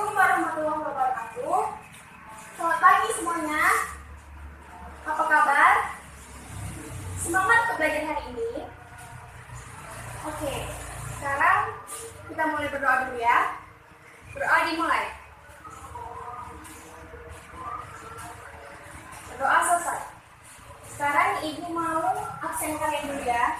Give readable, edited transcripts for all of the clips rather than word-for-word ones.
Assalamualaikum warahmatullahi wabarakatuh. Selamat pagi semuanya. Apa kabar? Semangat untuk belajar hari ini. Oke, sekarang kita mulai berdoa dulu ya. Berdoa dimulai. Berdoa selesai. Sekarang ibu mau absen kalian dulu ya.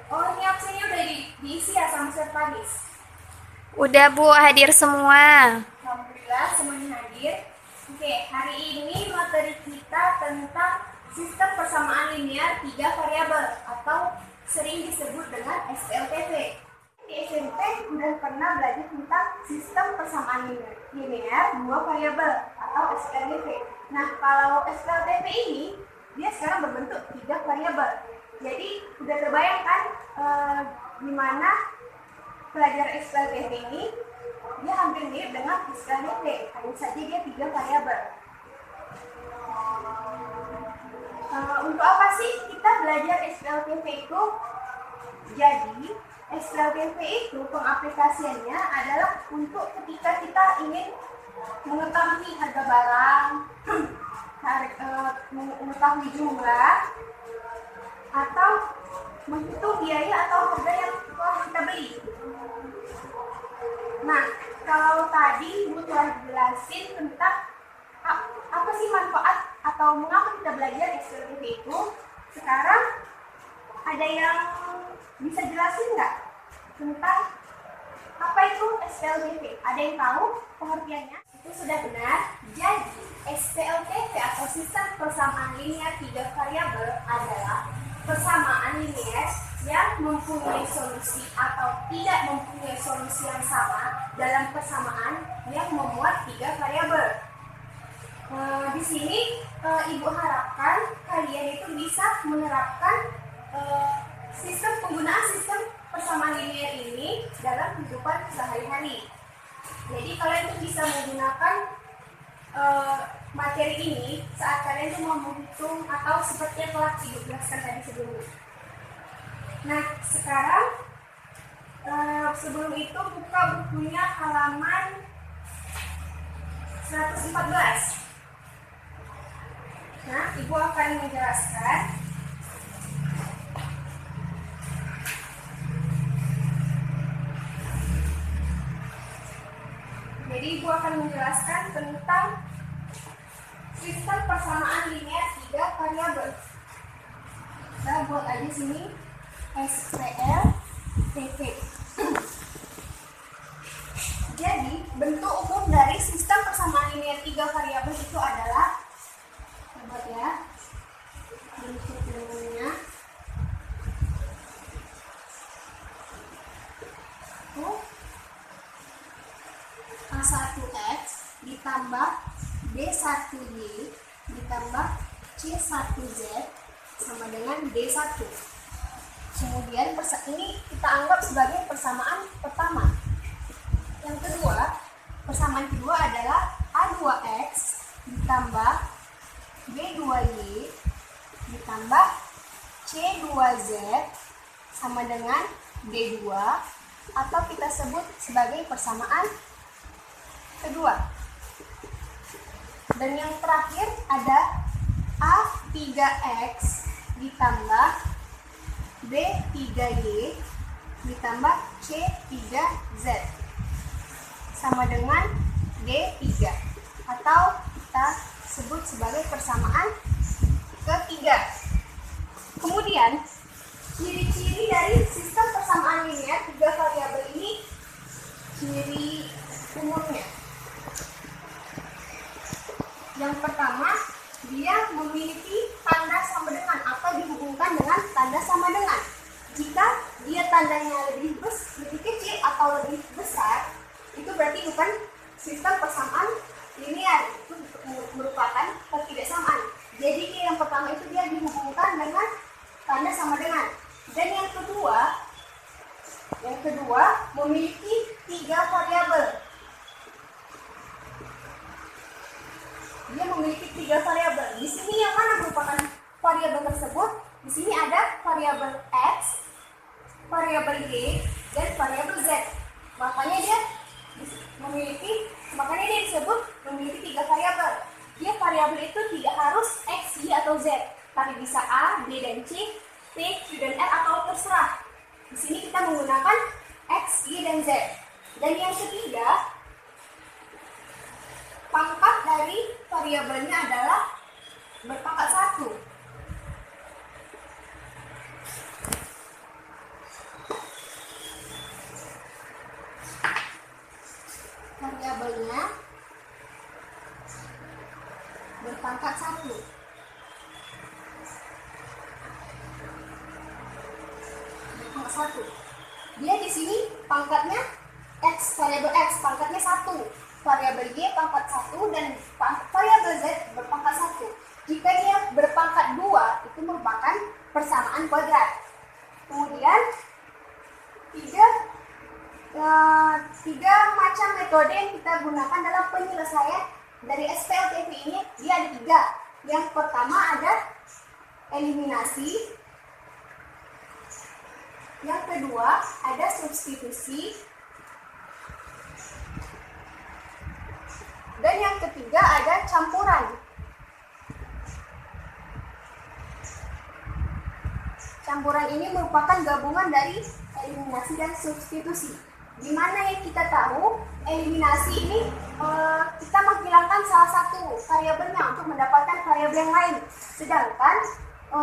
Oh, ini absennya udah diisi ya sama Chef Fadis? Udah Bu, hadir semua. Alhamdulillah semuanya hadir. Oke, hari ini materi kita tentang sistem persamaan linear 3 variabel atau sering disebut dengan SPLTV. Di SMP udah pernah belajar tentang sistem persamaan linear 2 variabel atau SPLTV. Nah, kalau SPLTV ini dia sekarang berbentuk 3 variabel. Jadi udah terbayang kan gimana pelajar SPLTV ini dia hampir mirip dengan SPLTV, hanya saja dia 3 variabel. Untuk apa sih kita belajar SPLTV itu? Jadi SPLTV itu pengaplikasiannya adalah untuk ketika kita ingin mengetahui harga barang, mengetahui jumlah, atau menghitung biaya atau harga yang telah kita beli. Nah, kalau tadi Bu telah jelasin tentang apa sih manfaat atau mengapa kita belajar SPLTV itu, sekarang ada yang bisa jelasin nggak tentang apa itu SPLTV? Ada yang tahu pengertiannya? Itu sudah benar. Jadi SPLTV atau sistem persamaan linear 3 variabel adalah persamaan linear yang mempunyai solusi atau tidak mempunyai solusi yang sama dalam persamaan yang memuat 3 variabel. Di sini Ibu harapkan kalian itu bisa menerapkan penggunaan sistem persamaan linear ini dalam kehidupan sehari-hari. Jadi kalian itu bisa menggunakan materi ini saat kalian itu mau menghitung atau seperti yang telah Ibu jelaskan tadi sebelumnya. Nah, sekarang sebelum itu buka bukunya halaman 114. Nah, Ibu akan menjelaskan tentang sistem persamaan linear 3 variabel. Saya buat aja sini SPLTV. Jadi, bentuk umum dari sistem persamaan linear 3 variabel itu adalah, coba ya, bentuk umumnya itu A1X ditambah B1Y ditambah C1Z sama dengan D1. Kemudian ini kita anggap sebagai persamaan pertama. Yang kedua, persamaan kedua adalah A2X ditambah B2Y ditambah C2Z sama dengan D2 atau kita sebut sebagai persamaan kedua. Dan yang terakhir ada A3X ditambah B3Y ditambah C3Z sama dengan D3 atau kita sebut sebagai persamaan ketiga. Kemudian ciri-ciri dari sistem persamaan linear 3 variabel ini, ciri umumnya. Yang pertama, dia memiliki tanda sama dengan atau dihubungkan dengan tanda sama dengan. Jika dia tandanya lebih kecil atau lebih besar, itu berarti bukan sistem persamaan linear, itu merupakan ketidaksamaan. Jadi yang pertama itu dia dihubungkan dengan tanda sama dengan. Dan yang kedua memiliki 3 variabel. Dia memiliki 3 variabel. Di sini yang mana merupakan variabel tersebut? Di sini ada variabel X, variabel Y, dan variabel Z. Makanya dia disebut memiliki 3 variabel. Dia variabel itu tidak harus X, Y, atau Z, tapi bisa A, B, dan C, P, Q, dan R, atau terserah. Di sini kita menggunakan X, Y, dan Z. Dan yang ketiga, pangkat dari variabelnya adalah berpangkat 1. Variabelnya berpangkat 1. Berpangkat 1. Dia di sini pangkatnya X, variabel X pangkatnya 1. Variabel Y pangkat 1 dan variabel Z berpangkat 1. Jika dia berpangkat 2, itu merupakan persamaan kuadrat. Kemudian tiga macam metode yang kita gunakan dalam penyelesaian dari SPLTV ini, dia ada 3. Yang pertama ada eliminasi, yang kedua ada substitusi, dan yang ketiga ada campuran. Campuran ini merupakan gabungan dari eliminasi dan substitusi. Di mana yang kita tahu, eliminasi ini kita menghilangkan salah satu variabelnya untuk mendapatkan variabel yang lain. Sedangkan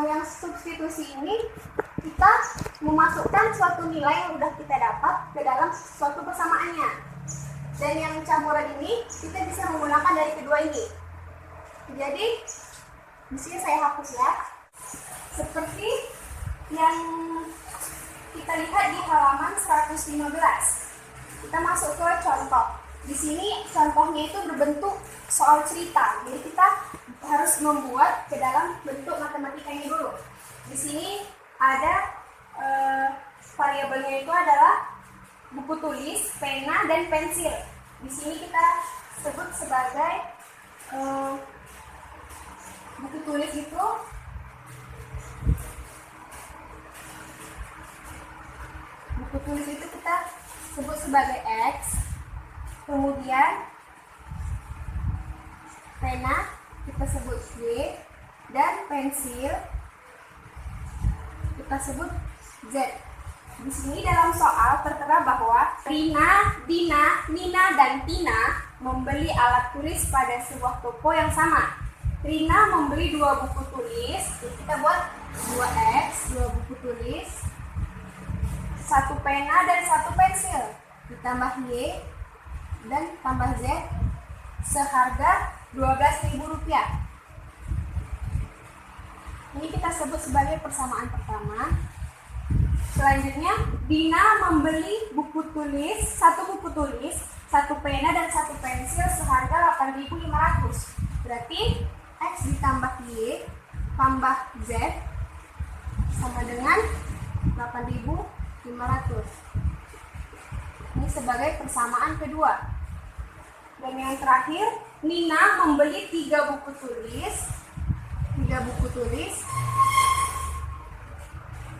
yang substitusi ini kita memasukkan suatu nilai yang sudah kita dapat ke dalam suatu persamaannya. Dan yang campuran ini kita bisa menggunakan dari kedua ini. Jadi di sini saya hapus ya. Seperti yang kita lihat di halaman 115. Kita masuk ke contoh. Di sini contohnya itu berbentuk soal cerita. Jadi kita harus membuat ke dalam bentuk matematikanya dulu. Di sini ada variabelnya itu adalah buku tulis, pena, dan pensil. Di sini kita sebut sebagai buku tulis itu kita sebut sebagai X, kemudian pena kita sebut Y, dan pensil kita sebut Z. Di sini dalam soal tertera bahwa Rina, Dina, Nina, dan Tina membeli alat tulis pada sebuah toko yang sama. Rina membeli 2 buku tulis, jadi kita buat 2X, 2 buku tulis, 1 pena dan 1 pensil, ditambah Y dan tambah Z seharga Rp12.000. Ini kita sebut sebagai persamaan pertama. Selanjutnya, Dina membeli buku tulis, 1 buku tulis, 1 pena dan 1 pensil seharga Rp8.500. Berarti X ditambah Y tambah Z sama dengan Rp8.500. Ini sebagai persamaan kedua. Dan yang terakhir, Nina membeli 3 buku tulis,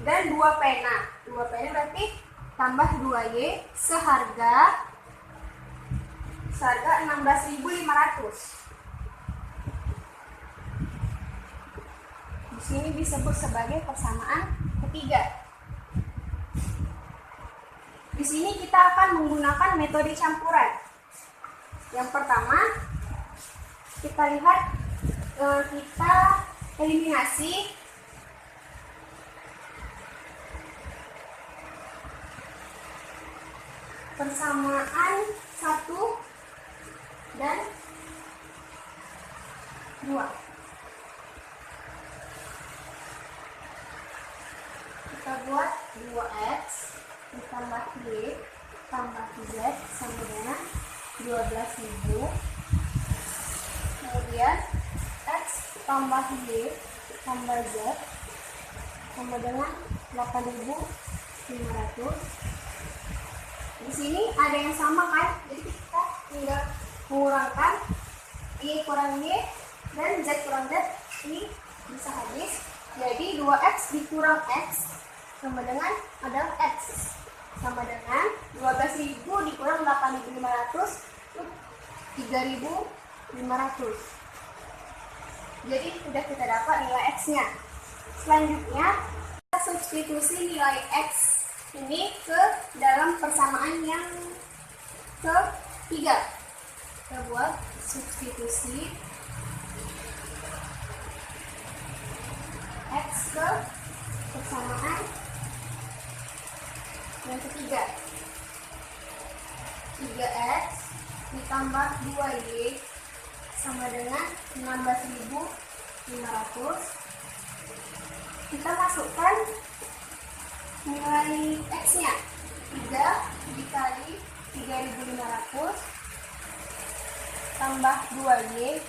dan 2 pena. 2 pena berarti tambah 2Y seharga Rp16.500. Di sini disebut sebagai persamaan ketiga. Di sini kita akan menggunakan metode campuran. Yang pertama, kita lihat kita eliminasi persamaan 1 dan 2. Kita buat 2X ditambah Y tambah Z sama dengan 12.000. Kemudian X tambah Y tambah Z sama dengan 8.500. Di sini ada yang sama kan? Jadi kita tinggal mengurangkan Y kurang Y dan Z kurang Z. Ini bisa habis. Jadi 12.000 2x dikurang x sama dengan adalah x. Sama dengan 12.000 dikurang 8.500 itu 3.500. Jadi sudah kita dapat nilai x-nya. Selanjutnya kita substitusi nilai x ini ke dalam persamaan yang ketiga. Kita buat substitusi x ke persamaan yang ketiga. 3x ditambah 2y sama dengan 16.500. Kita masukkan nilai x-nya. 3 dikali 3.500 tambah 2y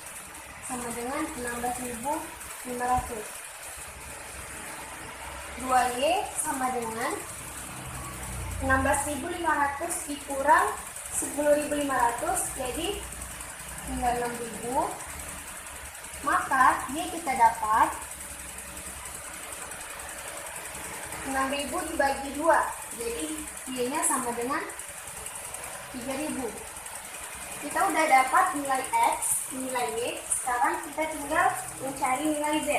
sama dengan 16.500. 2y sama dengan 16.500 dikurang 10.500, jadi tinggal 6.000. Maka dia kita dapat 6.000 dibagi 2, jadi y-nya sama dengan 3.000. Kita udah dapat nilai x, nilai y. Sekarang kita tinggal mencari nilai z.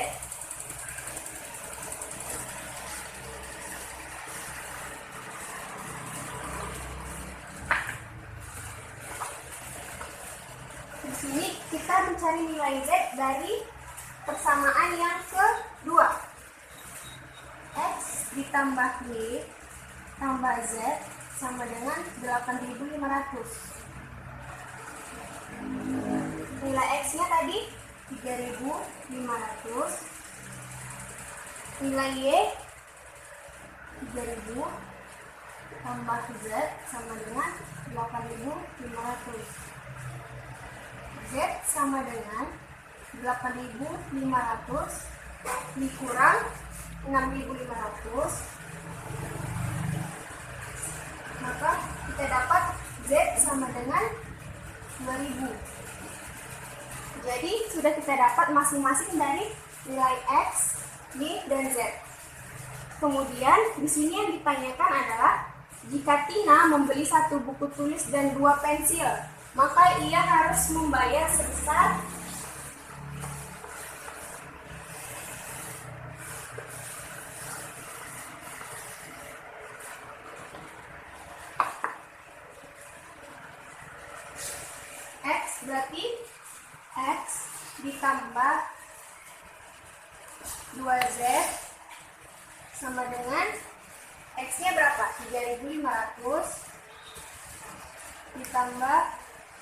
Di sini kita mencari nilai z dari persamaan yang kedua. X ditambah y tambah z sama dengan 8.500. Nilai x-nya tadi 3.500. Nilai y 3.000 tambah z sama dengan 8.500. Z sama dengan 8.500 dikurang 6.500, maka kita dapat Z sama dengan 2.000. Jadi sudah kita dapat masing-masing dari nilai X, Y, dan Z. Kemudian di sini yang ditanyakan adalah jika Tina membeli 1 buku tulis dan 2 pensil, maka ia harus membayar sebesar X, berarti X ditambah 2Z sama dengan X-nya berapa? 3.500 ditambah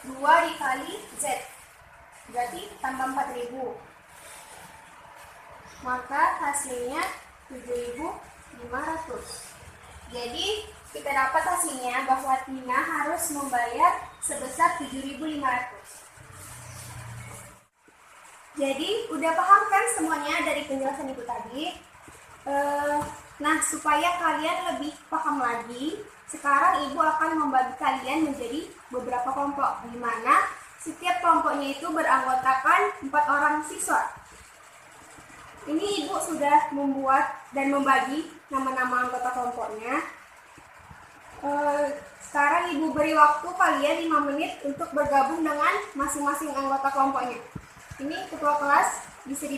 2 dikali Z, berarti tambah 4.000, maka hasilnya 7.500. Jadi kita dapat hasilnya bahwa Tina harus membayar sebesar 7.500. Jadi udah paham kan semuanya dari penjelasan ibu tadi? Nah, supaya kalian lebih paham lagi, sekarang ibu akan membagi kalian menjadi beberapa kelompok, di mana setiap kelompoknya itu beranggotakan 4 orang siswa. Ini ibu sudah membuat dan membagi nama-nama anggota kelompoknya. Sekarang ibu beri waktu kalian 5 menit untuk bergabung dengan masing-masing anggota kelompoknya. Ini ketua kelas bisa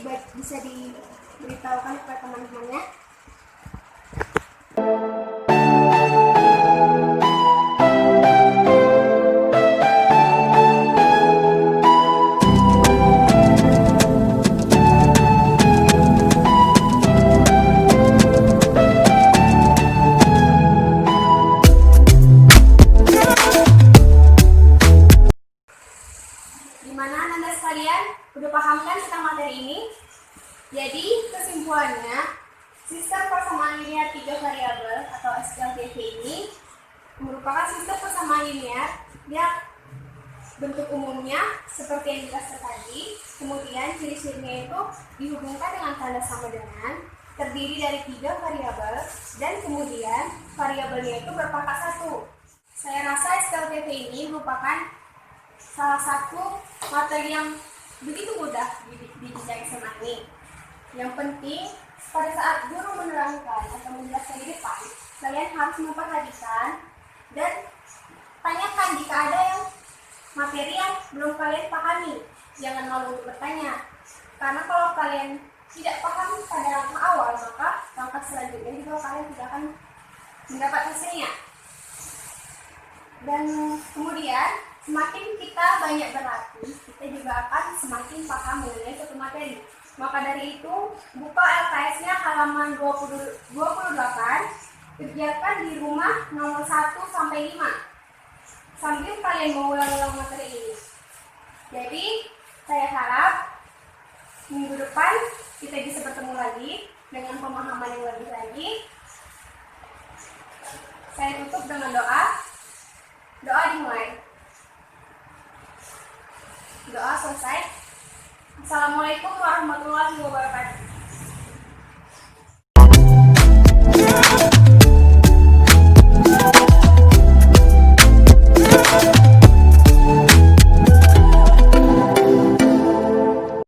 diberitahukan kepada teman-temannya. Gimana Anda sekalian? Udah paham kan tentang materi ini? Jadi kesimpulannya, sistem persamaan linear 3 variabel atau SLTV ini merupakan sistem persamaan linear yang bentuk umumnya seperti yang dijelaskan tadi. Kemudian ciri-cirinya itu dihubungkan dengan tanda sama dengan, terdiri dari 3 variabel, dan kemudian variabelnya itu berpangkat 1. Saya rasa SLTV ini merupakan salah satu materi yang begitu mudah di SMA ini. Yang penting pada saat guru menerangkan atau menjelaskan di depan, kalian harus memperhatikan dan tanyakan jika ada yang materi yang belum kalian pahami. Jangan malu untuk bertanya, karena kalau kalian tidak paham pada langkah awal, maka langkah selanjutnya juga kalian tidak akan mendapat hasilnya. Dan kemudian semakin kita banyak berlatih, kita juga akan semakin paham mengenai suatu materi. Maka dari itu, buka LKS-nya halaman 28, kerjakan di rumah nomor 1 sampai 5. Sambil kalian mengulang-ulang materi ini. Jadi, saya harap minggu depan kita bisa bertemu lagi dengan pemahaman yang lebih lagi. Saya tutup dengan doa. Doa dimulai. Doa selesai. Assalamualaikum warahmatullahi wabarakatuh.